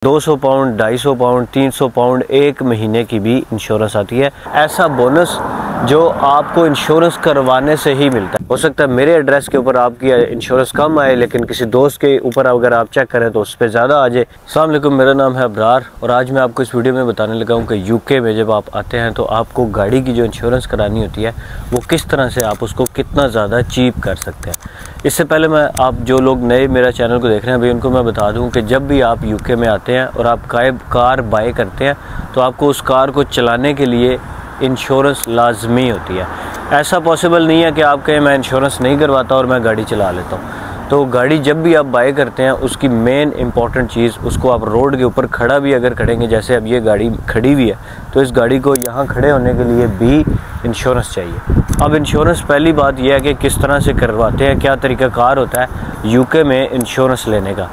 200 pound, 250 pound, 300 pound एक महीने की भी इंश्योरेंस आती है। ऐसा बोनस जो आपको इंश्योरेंस करवाने से ही मिलता है। हो सकता है मेरे एड्रेस के ऊपर आपकी इंश्योरेंस कम आए, लेकिन किसी दोस्त के ऊपर अगर आप चेक करें तो उस पर ज़्यादा आ जाए। अस्सलाम वालेकुम, मेरा नाम है अबरार और आज मैं आपको इस वीडियो में बताने लगा हूँ कि यूके में जब आप आते हैं तो आपको गाड़ी की जो इंश्योरेंस करानी होती है वो किस तरह से आप उसको कितना ज़्यादा चीप कर सकते हैं। इससे पहले मैं आप जो लोग नए मेरा चैनल को देख रहे हैं भाई उनको मैं बता दूं कि जब भी आप यूके में आते हैं और आप कार बाय करते हैं तो आपको उस कार को चलाने के लिए इंश्योरेंस लाजमी होती है। ऐसा पॉसिबल नहीं है कि आप कहें मैं इंश्योरेंस नहीं करवाता और मैं गाड़ी चला लेता हूँ। तो गाड़ी जब भी आप बाय करते हैं उसकी मेन इंपॉर्टेंट चीज़, उसको आप रोड के ऊपर खड़ा भी अगर खड़ेंगे, जैसे अब ये गाड़ी खड़ी हुई है तो इस गाड़ी को यहाँ खड़े होने के लिए भी इंश्योरेंस चाहिए। अब इंश्योरेंस पहली बात यह है कि किस तरह से करवाते हैं, क्या तरीक़ाकार होता है यूके में इंश्योरेंस लेने का।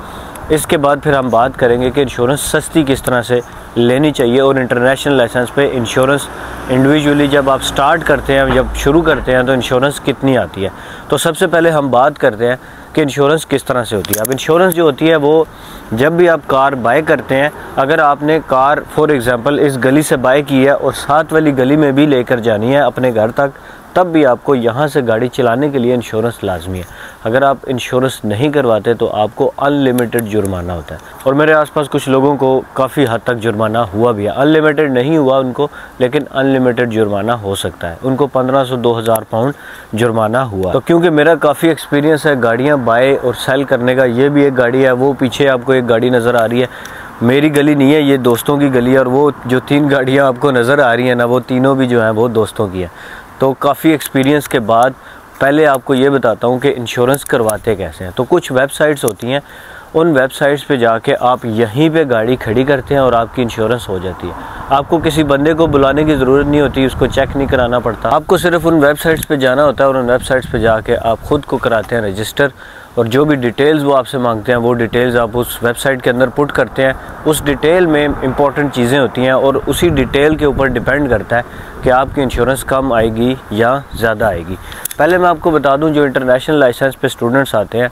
इसके बाद फिर हम बात करेंगे कि इंश्योरेंस सस्ती किस तरह से लेनी चाहिए और इंटरनेशनल लाइसेंस पे इंश्योरेंस इंडिविजुअली जब आप स्टार्ट करते हैं, जब शुरू करते हैं तो इंश्योरेंस कितनी आती है। तो सबसे पहले हम बात करते हैं कि इंश्योरेंस किस तरह से होती है। अब इंश्योरेंस जो होती है वो जब भी आप कार बाय करते हैं, अगर आपने कार फॉर एग्ज़ाम्पल इस गली से बाय की है और साथ वाली गली में भी लेकर जानी है अपने घर तक, तब भी आपको यहाँ से गाड़ी चलाने के लिए इंश्योरेंस लाजमी है। अगर आप इंश्योरेंस नहीं करवाते तो आपको अनलिमिटेड जुर्माना होता है और मेरे आसपास कुछ लोगों को काफ़ी हद तक जुर्माना हुआ भी है। अनलिमिटेड नहीं हुआ उनको, लेकिन अनलिमिटेड जुर्माना हो सकता है। उनको 1500-2000 पाउंड जुर्माना हुआ। तो क्योंकि मेरा काफ़ी एक्सपीरियंस है गाड़ियाँ बाय और सेल करने का, ये भी एक गाड़ी है, वो पीछे आपको एक गाड़ी नज़र आ रही है, मेरी गली नहीं है, ये दोस्तों की गली है। और वो जो 3 गाड़ियाँ आपको नज़र आ रही हैं ना, वो तीनों भी जो हैं वो दोस्तों की है। तो काफ़ी एक्सपीरियंस के बाद पहले आपको ये बताता हूँ कि इंश्योरेंस करवाते कैसे हैं। तो कुछ वेबसाइट्स होती हैं, उन वेबसाइट्स पे जाके आप यहीं पे गाड़ी खड़ी करते हैं और आपकी इंश्योरेंस हो जाती है। आपको किसी बंदे को बुलाने की ज़रूरत नहीं होती, उसको चेक नहीं कराना पड़ता। आपको सिर्फ उन वेबसाइट्स पे जाना होता है और उन वेबसाइट्स पे जाके आप ख़ुद को कराते हैं रजिस्टर, और जो भी डिटेल्स वो आपसे मांगते हैं वो डिटेल्स आप उस वेबसाइट के अंदर पुट करते हैं। उस डिटेल में इंपॉर्टेंट चीज़ें होती हैं और उसी डिटेल के ऊपर डिपेंड करता है कि आपकी इंश्योरेंस कम आएगी या ज़्यादा आएगी। पहले मैं आपको बता दूं, जो इंटरनेशनल लाइसेंस पे स्टूडेंट्स आते हैं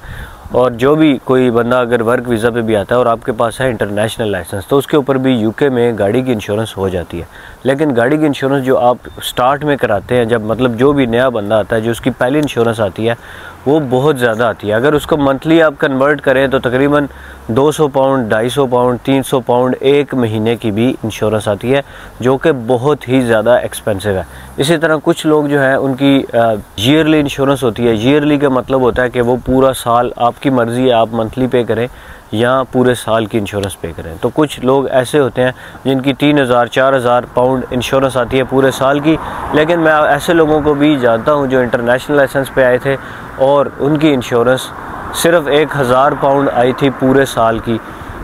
और जो भी कोई बंदा अगर वर्क वीज़ा पे भी आता है और आपके पास है इंटरनेशनल लाइसेंस, तो उसके ऊपर भी यूके में गाड़ी की इंश्योरेंस हो जाती है। लेकिन गाड़ी की इंश्योरेंस जो आप स्टार्ट में कराते हैं, जब मतलब जो भी नया बंदा आता है, जो उसकी पहली इंश्योरेंस आती है वो बहुत ज़्यादा आती है। अगर उसको मंथली आप कन्वर्ट करें तो तकरीबन 200 पाउंड, 250 पाउंड, 300 पाउंड एक महीने की भी इंश्योरेंस आती है, जो कि बहुत ही ज़्यादा एक्सपेंसिव है। इसी तरह कुछ लोग जो हैं उनकी ईयरली इंश्योरेंस होती है। ईयरली का मतलब होता है कि वो पूरा साल, आपकी मर्ज़ी है आप मंथली पे करें या पूरे साल की इंश्योरेंस पे करें। तो कुछ लोग ऐसे होते हैं जिनकी 3000-4000 पाउंड इंश्योरेंस आती है पूरे साल की। लेकिन मैं ऐसे लोगों को भी जानता हूं जो इंटरनेशनल लाइसेंस पे आए थे और उनकी इंश्योरेंस सिर्फ 1000 पाउंड आई थी पूरे साल की।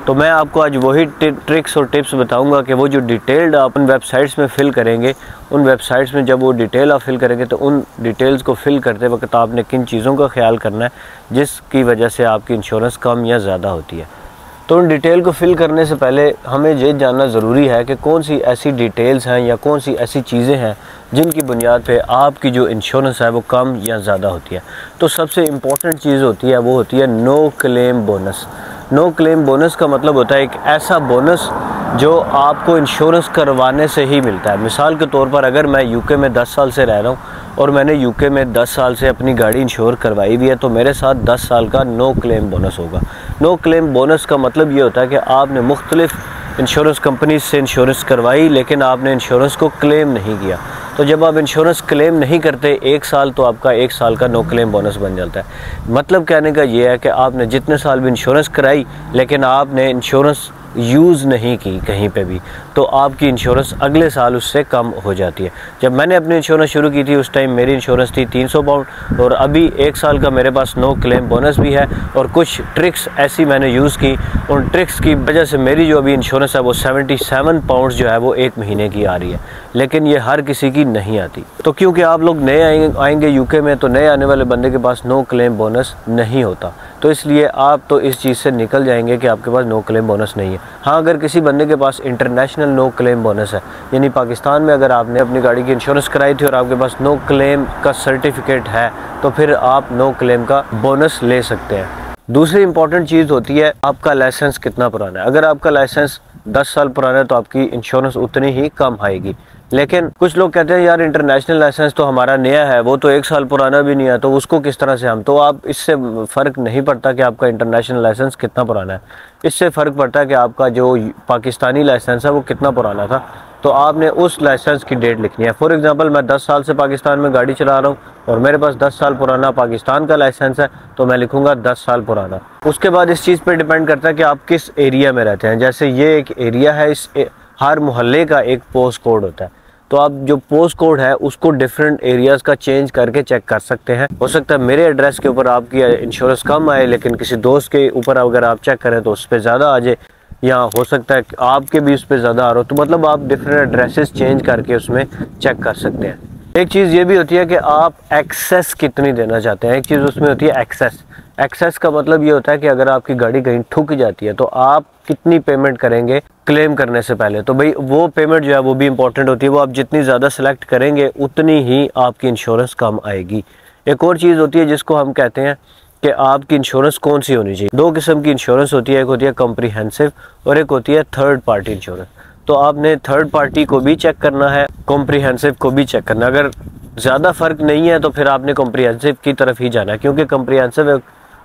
तो मैं आपको आज वही ट्रिक्स और टिप्स बताऊंगा कि वो जो डिटेल्ड आप उन वेबसाइट्स में फ़िल करेंगे, उन वेबसाइट्स में जब वो डिटेल आप फिल करेंगे तो उन डिटेल्स को फिल करते वक्त आपने किन चीज़ों का ख्याल करना है जिसकी वजह से आपकी इंश्योरेंस कम या ज़्यादा होती है। तो उन डिटेल को फिल करने से पहले हमें ये जानना ज़रूरी है कि कौन सी ऐसी डिटेल्स हैं या कौन सी ऐसी चीज़ें हैं जिनकी बुनियाद पे आपकी जो इंश्योरेंस है वो कम या ज़्यादा होती है। तो सबसे इम्पॉर्टेंट चीज़ होती है वो होती है no claim bonus. No claim bonus का मतलब होता है एक ऐसा बोनस जो आपको इंश्योरेंस करवाने से ही मिलता है। मिसाल के तौर पर अगर मैं यूके में 10 साल से रह रहा हूँ और मैंने यूके में 10 साल से अपनी गाड़ी इंश्योर करवाई हुई है, तो मेरे साथ 10 साल का नो क्लेम बोनस होगा। नो क्लेम बोनस का मतलब ये होता है कि आपने मुख्तलिफ इंश्योरेंस कंपनी से इंश्योरेंस करवाई लेकिन आपने इंश्योरेंस को क्लेम नहीं किया। तो जब आप इंश्योरेंस क्लेम नहीं करते 1 साल, तो आपका 1 साल का नो क्लेम बोनस बन जाता है। मतलब कहने का ये है कि आपने जितने साल भी इंश्योरेंस कराई लेकिन आपने इंश्योरेंस यूज़ नहीं की कहीं पे भी, तो आपकी इंश्योरेंस अगले साल उससे कम हो जाती है। जब मैंने अपनी इंश्योरेंस शुरू की थी उस टाइम मेरी इंश्योरेंस थी 300 पाउंड और अभी 1 साल का मेरे पास नो क्लेम बोनस भी है। और कुछ ट्रिक्स ऐसी मैंने यूज़ की, उन ट्रिक्स की वजह से मेरी जो अभी इंश्योरेंस है वो 77 पाउंड जो है वो एक महीने की आ रही है। लेकिन ये हर किसी की नहीं आती। तो क्योंकि आप लोग नए आएंगे यूके में, तो नए आने वाले बंदे के पास नो क्लेम बोनस नहीं होता, तो इसलिए आप तो इस चीज़ से निकल जाएंगे कि आपके पास नो क्लेम बोनस नहीं है। हाँ, अगर किसी बंदे के पास इंटरनेशनल नो क्लेम बोनस है, यानी पाकिस्तान में अगर आपने अपनी गाड़ी की इंश्योरेंस कराई थी और आपके पास नो क्लेम का सर्टिफिकेट है, तो फिर आप नो क्लेम का बोनस ले सकते हैं। दूसरी इंपॉर्टेंट चीज़ होती है आपका लाइसेंस कितना पुराना है। अगर आपका लाइसेंस 10 साल पुराना है तो आपकी इंश्योरेंस उतनी ही कम आएगी। लेकिन कुछ लोग कहते हैं यार इंटरनेशनल लाइसेंस तो हमारा नया है, वो तो 1 साल पुराना भी नहीं है, तो उसको किस तरह से हम, तो आप इससे फ़र्क नहीं पड़ता कि आपका इंटरनेशनल लाइसेंस कितना पुराना है। इससे फ़र्क पड़ता है कि आपका जो पाकिस्तानी लाइसेंस है वो कितना पुराना था। तो आपने उस लाइसेंस की डेट लिखनी है। फॉर एग्जांपल मैं 10 साल से पाकिस्तान में गाड़ी चला रहा हूँ और मेरे पास 10 साल पुराना पाकिस्तान का लाइसेंस है, तो मैं लिखूंगा 10 साल पुराना। उसके बाद इस चीज़ पे डिपेंड करता है कि आप किस एरिया में रहते हैं। जैसे ये एक एरिया है, हर मोहल्ले का एक पोस्ट कोड होता है, तो आप जो पोस्ट कोड है उसको डिफरेंट एरियाज़ का चेंज करके चेक कर सकते हैं। हो सकता है मेरे एड्रेस के ऊपर आपकी इंश्योरेंस कम आए, लेकिन किसी दोस्त के ऊपर अगर आप चेक करें तो उस पर ज़्यादा आ जाए, या हो सकता है कि आपके भी उस पर ज़्यादा आ रहा हो। तो मतलब आप डिफरेंट एड्रेसेस चेंज करके उसमें चेक कर सकते हैं। एक चीज़ ये भी होती है कि आप एक्सेस कितनी देना चाहते हैं। एक चीज़ उसमें होती है एक्सेस। एक्सेस का मतलब ये होता है कि अगर आपकी गाड़ी कहीं ठुक जाती है तो आप कितनी पेमेंट करेंगे क्लेम करने से पहले। तो भाई वो पेमेंट जो है वो भी इंपॉर्टेंट होती है। वो आप जितनी ज़्यादा सेलेक्ट करेंगे उतनी ही आपकी इंश्योरेंस कम आएगी। एक और चीज़ होती है जिसको हम कहते हैं कि आपकी इंश्योरेंस कौन सी होनी चाहिए। 2 किस्म की इंश्योरेंस होती है, एक होती है कॉम्प्रिहेंसिव और एक होती है थर्ड पार्टी इंश्योरेंस। तो आपने थर्ड पार्टी को भी चेक करना है, कॉम्प्रिहेंसिव को भी चेक करना है। अगर ज़्यादा फ़र्क नहीं है तो फिर आपने कॉम्प्रिहेंसिव की तरफ ही जाना है, क्योंकि कॉम्प्रिहेंसिव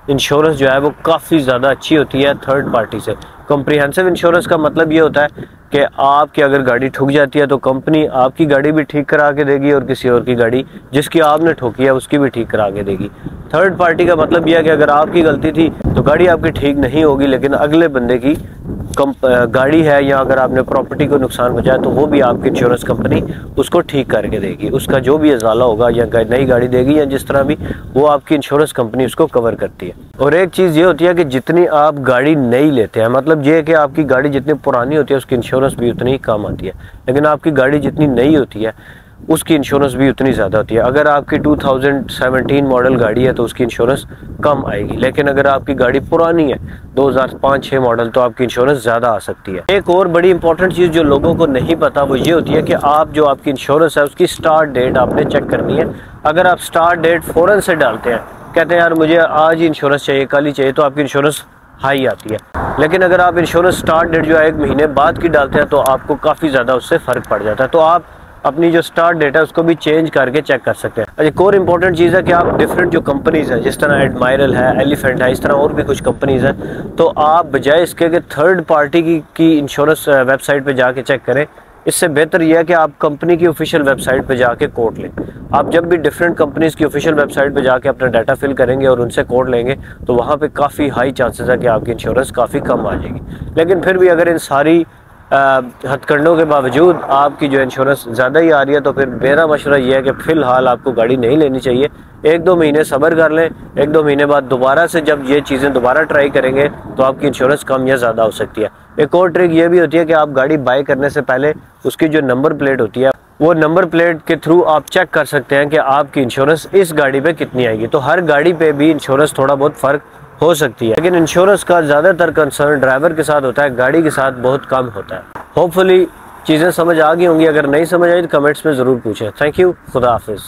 इंश्योरेंस जो है वो काफ़ी ज़्यादा अच्छी होती है थर्ड पार्टी से। कॉम्प्रिहेंसिव इंश्योरेंस का मतलब ये होता है कि आपकी अगर गाड़ी ठुक जाती है तो कंपनी आपकी गाड़ी भी ठीक करा के देगी और किसी और की गाड़ी जिसकी आपने ठोकी है उसकी भी ठीक करा के देगी। थर्ड पार्टी का मतलब यह है कि अगर आपकी गलती थी तो गाड़ी आपकी ठीक नहीं होगी, लेकिन अगले बंदे की गाड़ी है या अगर आपने प्रॉपर्टी को नुकसान पहुंचाया तो वो भी आपकी इंश्योरेंस कंपनी उसको ठीक करके देगी। उसका जो भी अजाला होगा या नई गाड़ी देगी या जिस तरह भी, वो आपकी इंश्योरेंस कंपनी उसको कवर करती है। और एक चीज़ ये होती है कि जितनी आप गाड़ी नई लेते हैं, मतलब ये है कि आपकी गाड़ी जितनी पुरानी होती है उसकी इंश्योरेंस भी उतनी ही कम आती है, लेकिन आपकी गाड़ी जितनी नई होती है उसकी इंश्योरेंस भी उतनी ज़्यादा होती है। अगर आपकी 2017 मॉडल गाड़ी है तो उसकी इंश्योरेंस कम आएगी, लेकिन अगर आपकी गाड़ी पुरानी है 2005-6 मॉडल तो आपकी इंश्योरेंस ज़्यादा आ सकती है। एक और बड़ी इंपॉर्टेंट चीज़ जो लोगों को नहीं पता वो ये होती है कि आप जो आपकी इंश्योरेंस है उसकी स्टार्ट डेट आपने चेक करनी है। अगर आप स्टार्ट डेट फ़ौरन से डालते हैं, कहते हैं यार मुझे आज ही इंश्योरेंस चाहिए, कल ही चाहिए, तो आपकी इंश्योरेंस हाई आती है। लेकिन अगर आप इंश्योरेंस स्टार्ट डेट जो है 1 महीने बाद की डालते हैं तो आपको काफ़ी ज़्यादा उससे फ़र्क पड़ जाता है। तो आप अपनी जो स्टार्ट डेट है उसको भी चेंज करके चेक कर सकते हैं। एक और इम्पॉर्टेंट चीज़ है कि आप डिफरेंट जो कंपनीज़ हैं, जिस तरह एडमायरल है, एलिफेंट है, इस तरह और भी कुछ कंपनीज़ हैं, तो आप बजाय इसके कि थर्ड पार्टी की इंश्योरेंस वेबसाइट पे जाके चेक करें, इससे बेहतर यह है कि आप कंपनी की ऑफिशियल वेबसाइट पे जाके कोट लें। आप जब भी डिफरेंट कंपनीज़ की ऑफिशियल वेबसाइट पे जाके अपना डाटा फिल करेंगे और उनसे कोड लेंगे तो वहाँ पे काफ़ी हाई चांसेस है कि आपकी इंश्योरेंस काफ़ी कम आ जाएगी। लेकिन फिर भी अगर इन सारी हथकंडों के बावजूद आपकी जो इंश्योरेंस ज़्यादा ही आ रही है तो फिर मेरा मशवरा ये है कि फ़िलहाल आपको गाड़ी नहीं लेनी चाहिए। 1-2 महीने सब्र कर लें, 1-2 महीने बाद दोबारा से जब ये चीज़ें दोबारा ट्राई करेंगे तो आपकी इंश्योरेंस कम या ज़्यादा हो सकती है। एक और ट्रिक ये भी होती है कि आप गाड़ी बाय करने से पहले उसकी जो नंबर प्लेट होती है, वो नंबर प्लेट के थ्रू आप चेक कर सकते हैं कि आपकी इंश्योरेंस इस गाड़ी पे कितनी आएगी। तो हर गाड़ी पे भी इंश्योरेंस थोड़ा बहुत फ़र्क हो सकती है, लेकिन इंश्योरेंस का ज़्यादातर कंसर्न ड्राइवर के साथ होता है, गाड़ी के साथ बहुत कम होता है। होपफुली चीज़ें समझ आ गई होंगी, अगर नहीं समझ आई तो कमेंट्स में ज़रूर पूछें। थैंक यू, खुदा हाफिज़।